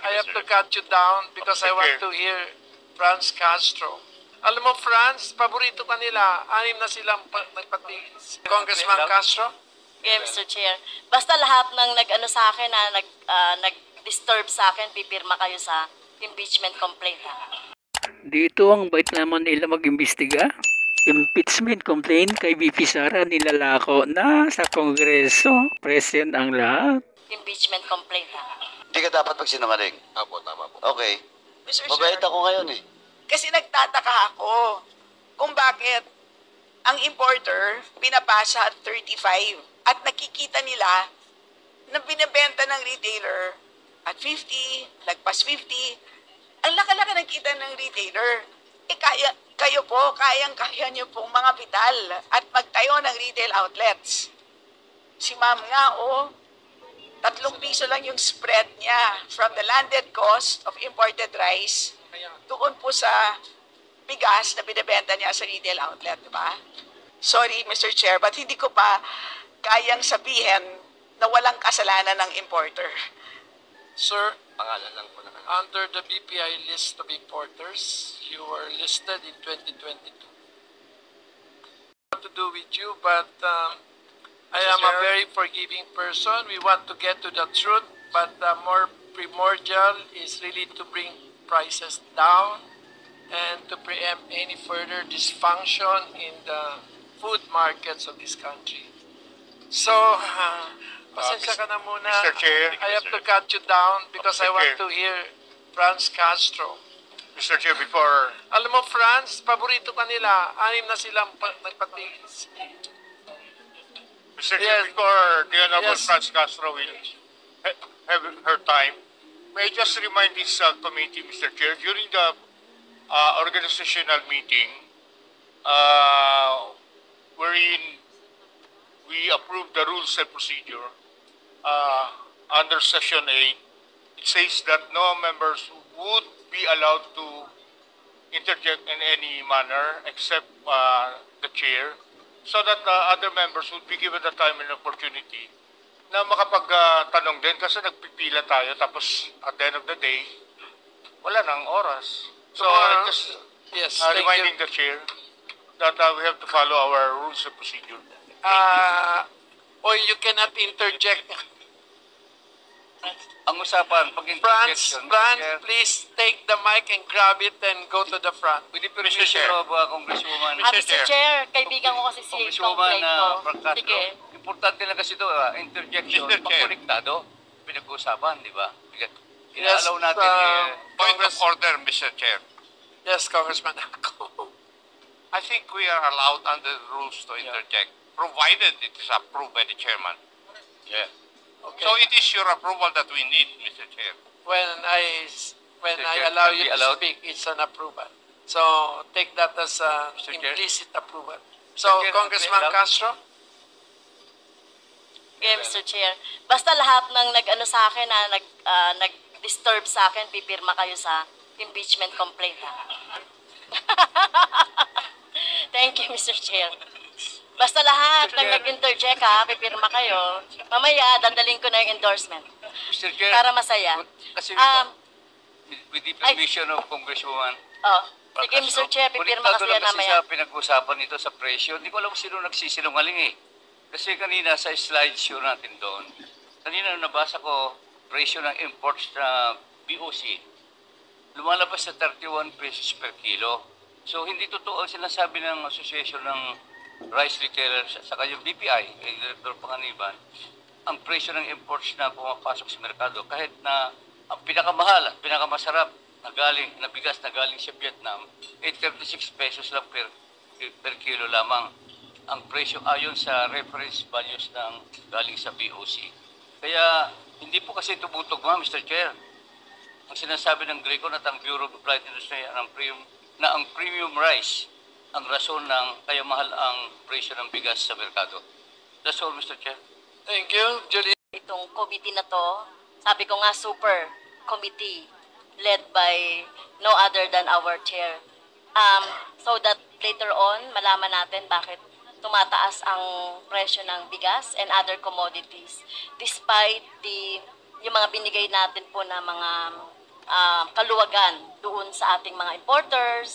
I have to cut you down because I want to hear Franz Castro. Alam mo, Franz, paborito ka nila. 6 na silang nagpatigil. Congressman Castro? Yeah, Mr. Chair. Basta lahat ng nag-ano sa akin na nag-disturb sa akin, pipirma kayo sa impeachment complaint. Dito ang bait naman nila mag-imbestiga. Impeachment complaint kay VP Sara nilalako na sa Kongreso. Present ang lahat. Impeachment complaint. Hindi ka dapat magsinungaling. Apo, tama po. Okay. Mr. Mabait Chair, ako ngayon eh. kasi nagtataka ako kung bakit ang importer pinapasa at 35 at nakikita nila na binibenta ng retailer at 50, lagpas 50. Ang laki-laki ng kita ng retailer. Eh kayo po, kayang-kaya niyo pong mga vital at magtayo ng retail outlets. Si ma'am nga, 3 piso lang yung spread niya from the landed cost of imported rice doon po sa bigas na binibenta niya sa retail outlet, di ba? Sorry, Mr. Chair, but hindi ko pa kayang sabihin na walang kasalanan ng importer. Sir, Pangalan lang po naman. under the BPI list of importers, you were listed in 2022. What to do with you, but I am a very forgiving person. We want to get to the truth, but more primordial is really to bring prices down and to preempt any further dysfunction in the food markets of this country. So, pasensya ka na muna. Mr. Chair. I have to cut you down because I Mr. want Chair. to hear Franz Castro. Mr. Chair, before... Alam mo, Franz, paborito ka nila. 6 na silang nagpatigil. Mr. Chair, Yes. before the Honorable Yes. Franz Castro will have her time, may I just remind this committee, Mr. Chair, during the organizational meeting, wherein we approved the rules and procedure under Session 8, it says that no members would be allowed to interject in any manner except the chair, so that other members would be given the time and opportunity na makapagtanong din kasi nagpipila tayo tapos at the end of the day, wala nang oras. So, just Yes, thank reminding you. the chair that we have to follow our rules and procedure. Or you cannot interject. Ang usapan, pag Franz, interjection, please take the mic and grab it and go to the front. with the permission of Congresswoman. Mr. Chair, kaibigan ko kasi si Congresswoman complaint ko. Francisco, Sige. importante lang kasi ito, interjection, Mr. Chair. pagkonektado, pinag-uusapan, di ba? Yes, Inaalaw natin, Point of order, Mr. Chair. Yes, Congressman Ako. I think we are allowed under the rules to interject, provided it is approved by the chairman. Yeah. Okay. So it is your approval that we need, Mr. Chair. When I Chair, allow can you be to allowed? speak, it's an approval. So take that as an Mr. Chair? implicit approval. So, Mr. Chair, Congressman can be allowed? Castro? Yeah, Mr. Chair. Basta lahat ng nag-ano sa akin na nag-disturb sa akin, pipirma kayo sa impeachment complaint. Thank you, Mr. Chair. Basta lahat ng nag-interject pipirma kayo. Mamaya, dadaling ko na yung endorsement. Mr. Chair, Para masaya. kasi with the Ay. permission of Congresswoman, Sige, Mr. Chair, pipirma kasi konektado lang yan kasi mamaya. sa pinag-usapan nito sa presyo. Hindi ko alam sino nagsisinungaling eh. Kasi kanina sa slideshow natin doon, kanina nabasa ko presyo ng imports na BOC, lumalabas sa 31 pesos per kilo. So hindi totoo ang sinasabi ng Association ng Rice Retailers sa kanyang BPI, kay Director Panganiban, ang presyo ng imports na pumapasok sa merkado kahit na ang pinakamahal at pinakamasarap na bigas na galing sa Vietnam ay 36 pesos lang per kilo lamang ang presyo ayon sa reference values ng galing sa BOC. Kaya hindi po kasi tumutog Mr. Chair. Ang sinasabi ng Greco at ang Bureau of Applied Industry na ang premium rice ang rason ng kaya mahal ang presyo ng bigas sa merkado. That's all, Mr. Chair. Thank you, Julie. Itong committee na to, sabi ko nga super committee led by no other than our chair. So that later on, malaman natin bakit tumataas ang presyo ng bigas and other commodities despite yung mga binigay natin po na mga kaluwagan doon sa ating mga importers.